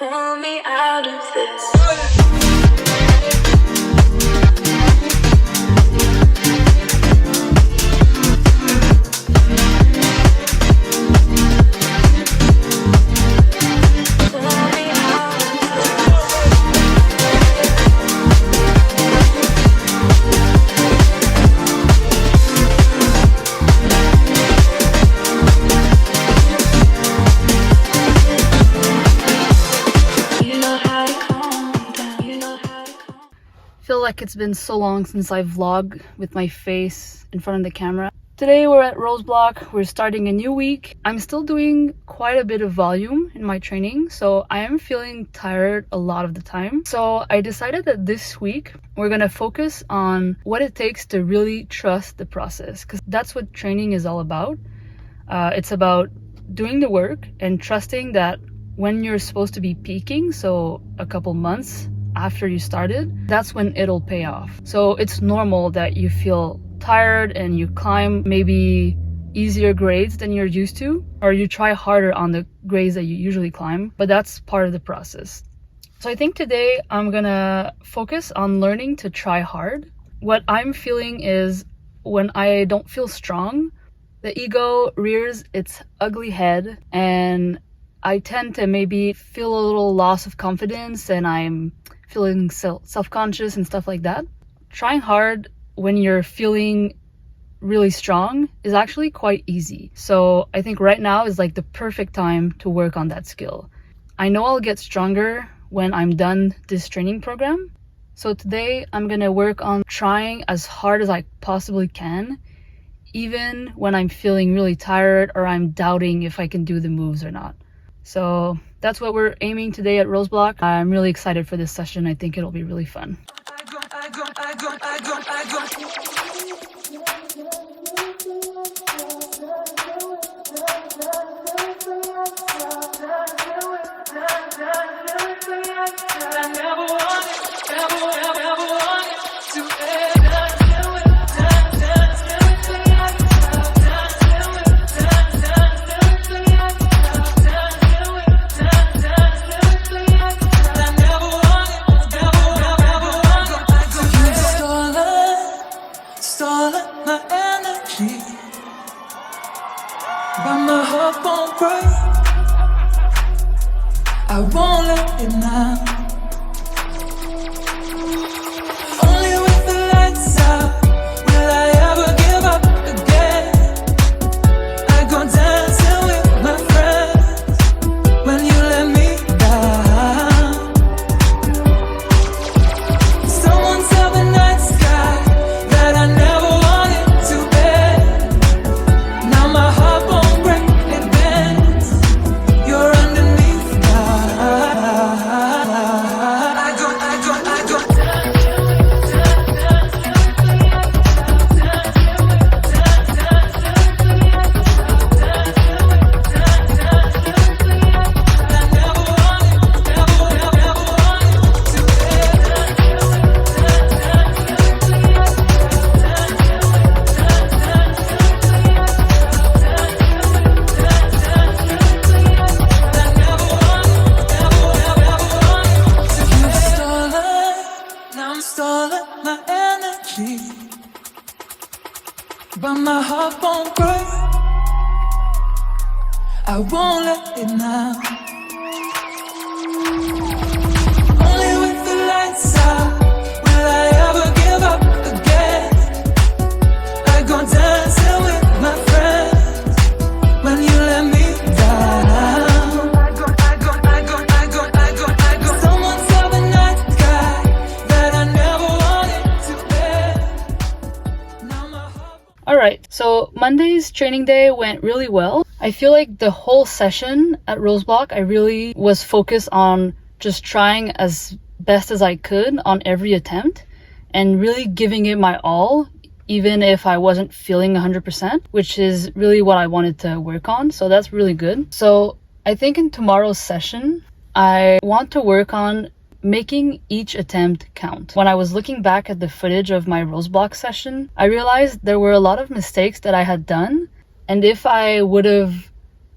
Pull me out of this. Feel like it's been so long since I vlogged with my face in front of the camera. Today we're at Bloc. We're starting a new week. I'm still doing quite a bit of volume in my training, so I am feeling tired a lot of the time. So I decided that this week we're gonna focus on what it takes to really trust the process, because that's what training is all about. It's about doing the work and trusting that when you're supposed to be peaking, so a couple months after you started, that's when it'll pay off. So it's normal that you feel tired and you climb maybe easier grades than you're used to, or you try harder on the grades that you usually climb, but that's part of the process. So I think today I'm gonna focus on learning to try hard. What I'm feeling is when I don't feel strong, the ego rears its ugly head and I tend to maybe feel a little loss of confidence and I'm feeling self-conscious and stuff like that. Trying hard when you're feeling really strong is actually quite easy. So I think right now is like the perfect time to work on that skill. I know I'll get stronger when I'm done this training program. So today I'm gonna work on trying as hard as I possibly can, even when I'm feeling really tired or I'm doubting if I can do the moves or not. So that's what we're aiming today at Bloc. I'm really excited for this session. I think it'll be really fun. But my heart won't break. I won't let it now. Only with the lights out will I ever give up again. I go dancing with my friends when you let me down. Someone tell the night sky that I never wanted to bed. Now my heart won't. But my heart won't break. I won't let it now. Only with the lights out will I ever give up again. I go dancing with my friends when you let me down. Someone tell the night sky that I never wanted to bed. Now my heart. Alright, so Monday's training day went really well. I feel like the whole session at Bloc, I really was focused on just trying as best as I could on every attempt and really giving it my all, even if I wasn't feeling 100%, which is really what I wanted to work on. So that's really good. So I think in tomorrow's session, I want to work on making each attempt count. When I was looking back at the footage of my Bloc session, I realized there were a lot of mistakes that I had done. And if I would have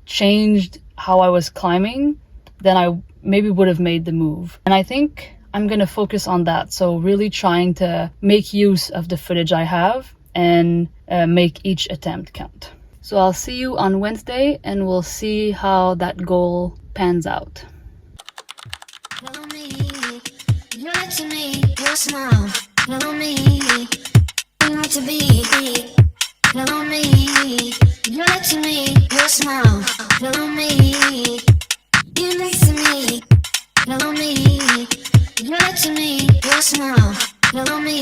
changed how I was climbing, then I maybe would have made the move. And I think I'm gonna focus on that. So really trying to make use of the footage I have and make each attempt count. So I'll see you on Wednesday and we'll see how that goal pans out. Follow me, you like to me, your smile. Follow me, you like to be. Follow me, you like to me, your smile. Follow me, you next to me. Follow me, you like to me, your smile. Follow me,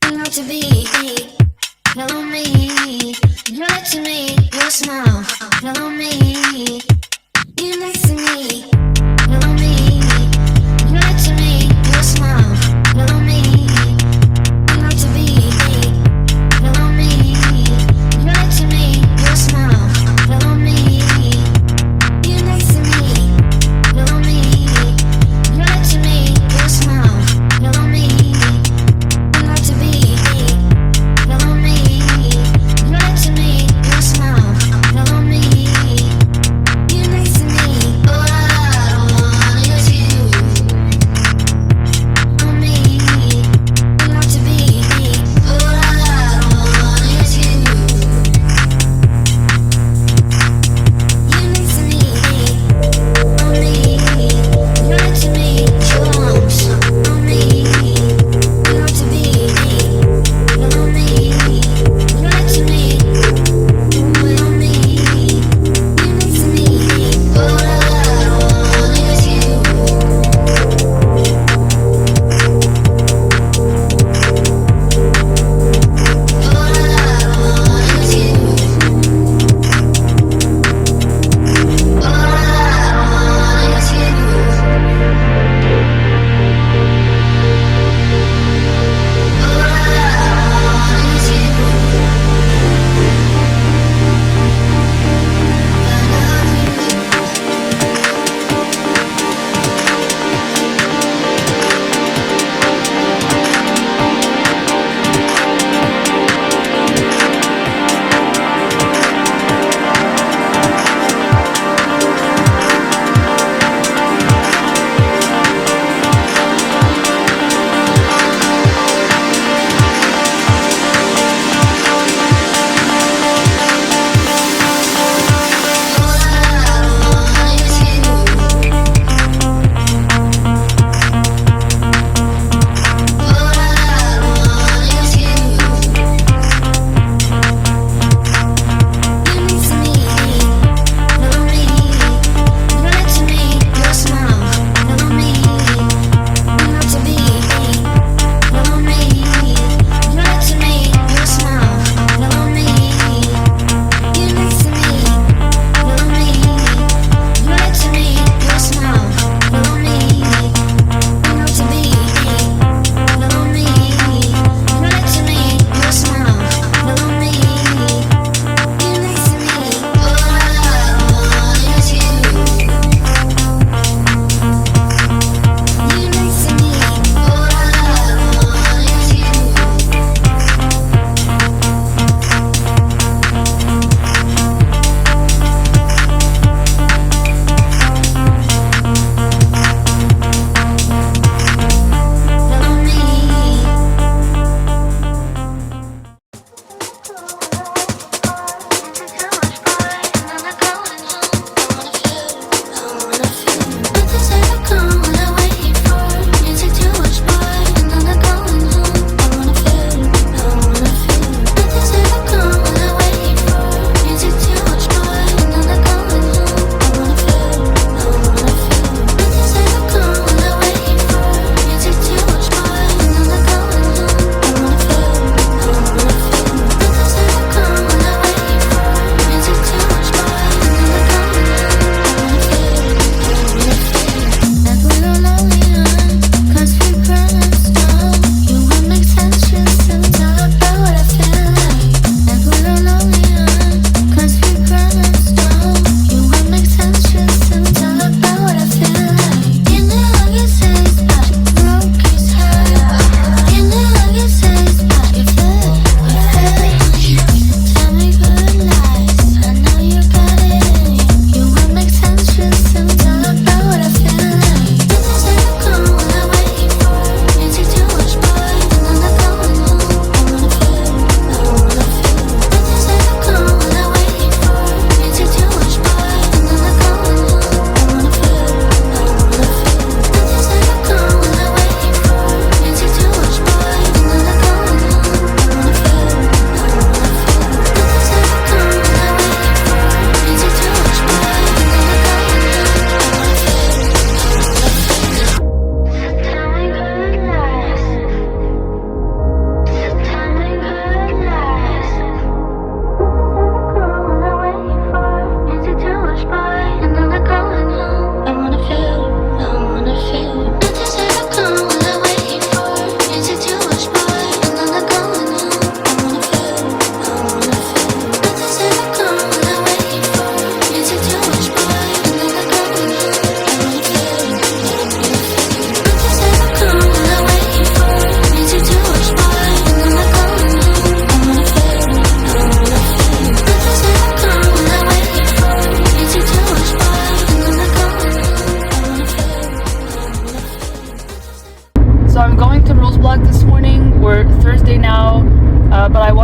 you like to be. Follow me, you like to me, your smile. Follow me, you next to me. Follow me, you like to me, your smile. Follow me, you like to be. Follow me, you like to me, your smile. Follow me, you next to me.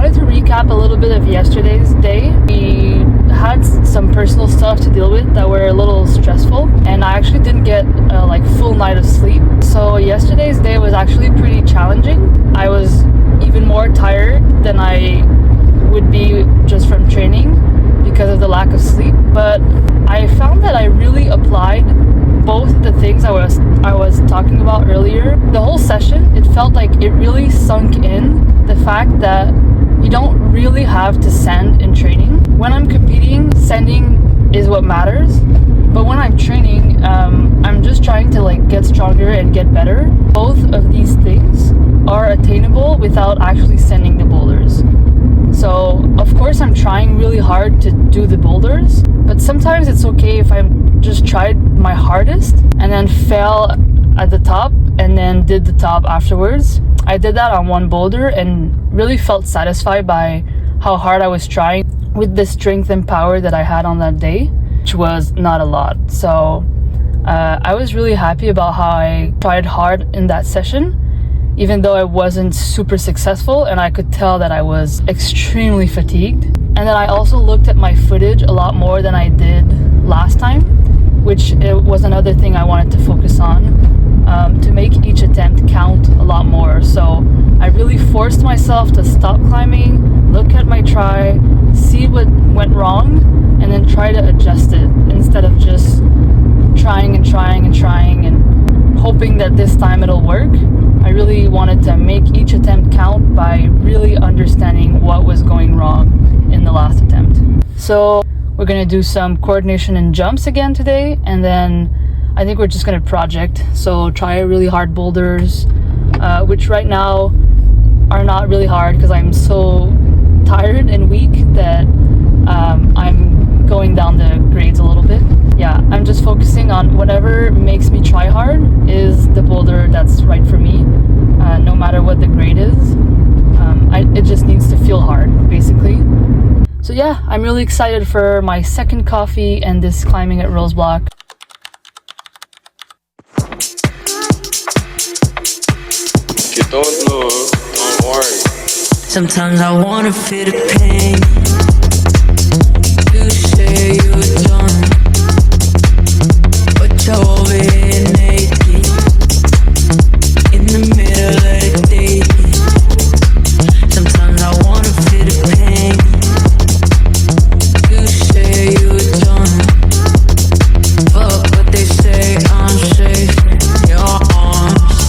wanted to recap a little bit of yesterday's day. We had some personal stuff to deal with that were a little stressful, and I actually didn't get like full night of sleep. So yesterday's day was actually pretty challenging. I was even more tired than I would be just from training because of the lack of sleep. But I found that I really applied both the things I was talking about earlier. The whole session, it felt like it really sunk in the fact that you don't really have to send in training. When I'm competing, sending is what matters. But when I'm training, I'm just trying to like get stronger and get better. Both of these things are attainable without actually sending the boulders. So of course I'm trying really hard to do the boulders, but sometimes it's okay if I just tried my hardest and then fail at the top and then did the top afterwards. I did that on one boulder and really felt satisfied by how hard I was trying with the strength and power that I had on that day, which was not a lot. So I was really happy about how I tried hard in that session, even though I wasn't super successful and I could tell that I was extremely fatigued. And then I also looked at my footage a lot more than I did last time, which it was another thing I wanted to focus on, to make each attempt count a lot more. So I really forced myself to stop climbing, look at my try, see what went wrong, and then try to adjust it instead of just trying and hoping that this time it'll work. I really wanted to make each attempt count by really understanding what was going wrong in the last attempt. So we're gonna do some coordination and jumps again today, and then I think we're just gonna project. So try really hard boulders, which right now are not really hard because I'm so tired and weak that I'm going down the grades a little bit. Yeah, I'm just focusing on whatever makes me try hard is the boulder that's right for me, no matter what the grade is. It just needs to feel hard, basically. So yeah, I'm really excited for my second coffee and this climbing at Rose Block. If you don't know, don't worry. Sometimes I wanna feel the pain. You say you're done, but you're over here naked in the middle of the day. Sometimes I wanna feel the pain. You say you're done, fuck what they say. I'm safe in your arms,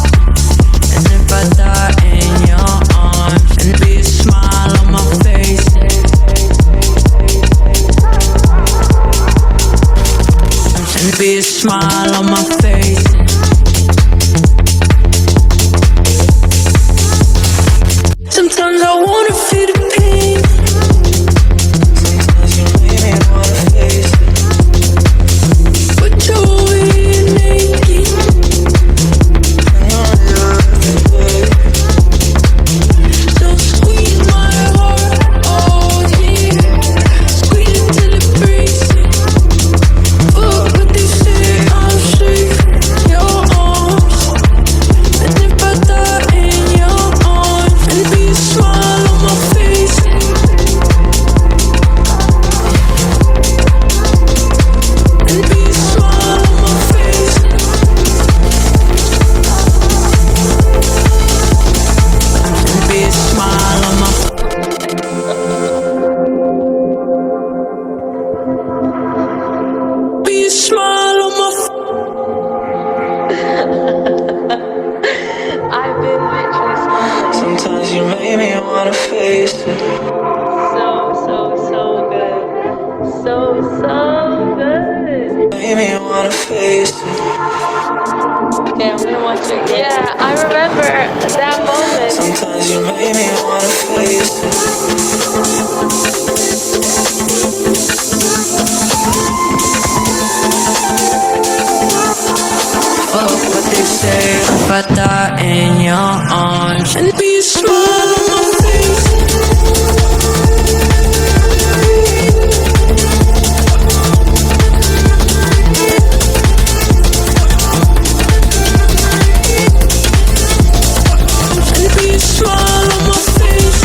and if I die in your arms, and be a smile on my face, and be a smile on my face. Sometimes I wanna feel the pain. Sometimes you make me wanna face it, but you're over here naked. So squeeze my heart, oh yeah, squeeze it till it breaks. Fuck what they say, I'm safe in your arms, and if I die in your arms, and be a smile on my face, and be a smile on my face, and be a smile on my face. Be a smile on my face. I've been literally smiling. Sometimes you make me wanna face it. So good. So good. Make me wanna face it. Okay, I'm gonna watch it. Yeah, I remember that moment. Sometimes you make me wanna face it. Fuck what they say, if I die in your arms, and be a smile on my face. And be a smile on my face.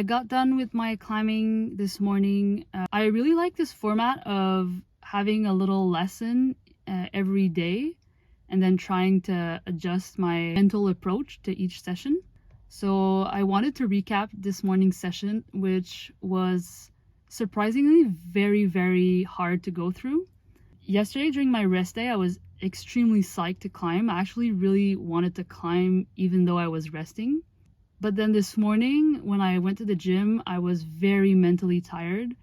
got done with my climbing this morning. I really like this format of having a little lesson every day and then trying to adjust my mental approach to each session. So I wanted to recap this morning's session, which was surprisingly very, very hard to go through. Yesterday during my rest day, I was extremely psyched to climb. I actually really wanted to climb even though I was resting. But then this morning when I went to the gym, I was very mentally tired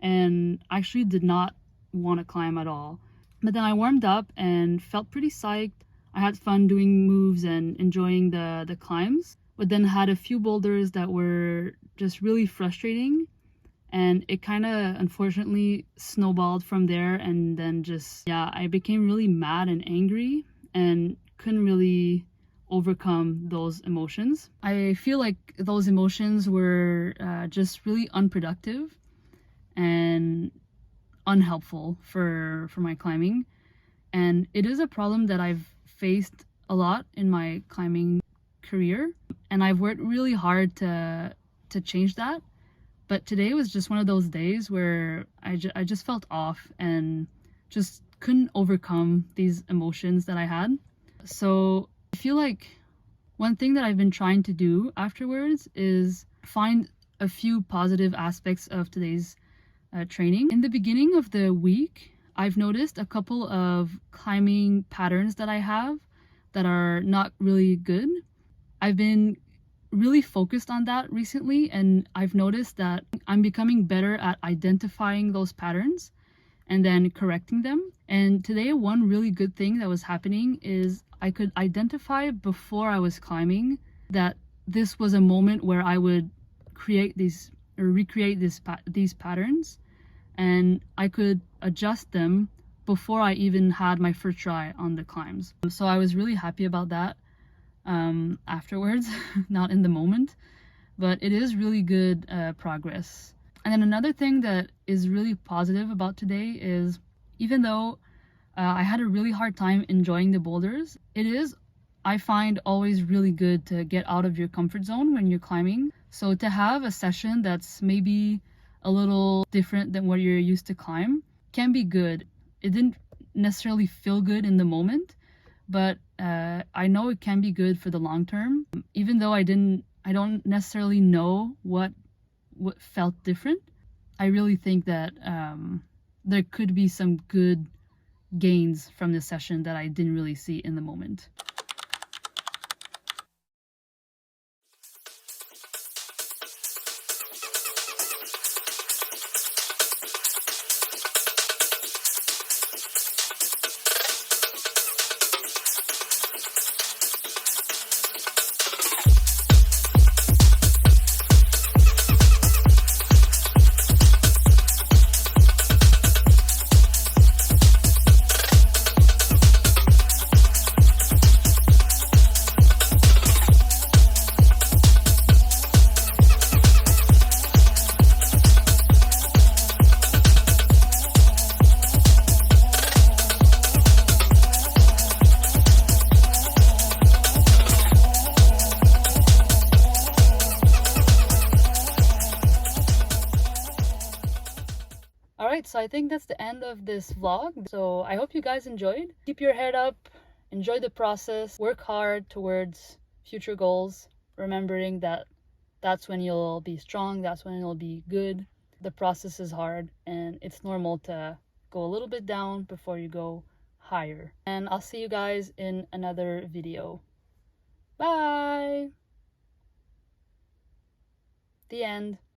and actually did not want to climb at all. But then I warmed up and felt pretty psyched. I had fun doing moves and enjoying the climbs, but then had a few boulders that were just really frustrating. And it kind of unfortunately snowballed from there. And then I became really mad and angry and couldn't really overcome those emotions. I feel like those emotions were just really unproductive and unhelpful for my climbing. And it is a problem that I've faced a lot in my climbing career, and I've worked really hard to change that. But today was just one of those days where I just felt off and just couldn't overcome these emotions that I had. So I feel like one thing that I've been trying to do afterwards is find a few positive aspects of today's training. In the beginning of the week, I've noticed a couple of climbing patterns that I have that are not really good. I've been really focused on that recently, and I've noticed that I'm becoming better at identifying those patterns and then correcting them. And today, one really good thing that was happening is I could identify before I was climbing that this was a moment where I would create these or recreate these patterns, and I could adjust them before I even had my first try on the climbs. So I was really happy about that afterwards, not in the moment, but it is really good progress. And then another thing that is really positive about today is even though I had a really hard time enjoying the boulders, it is, I find, always really good to get out of your comfort zone when you're climbing. So to have a session that's maybe a little different than what you're used to climb can be good. It didn't necessarily feel good in the moment, but I know it can be good for the long term. Even though I don't necessarily know what felt different, I really think that there could be some good gains from this session that I didn't really see in the moment. Alright, so I think that's the end of this vlog. So I hope you guys enjoyed. Keep your head up, enjoy the process, work hard towards future goals, remembering that that's when you'll be strong, that's when you'll be good. The process is hard and it's normal to go a little bit down before you go higher. And I'll see you guys in another video. Bye! The end.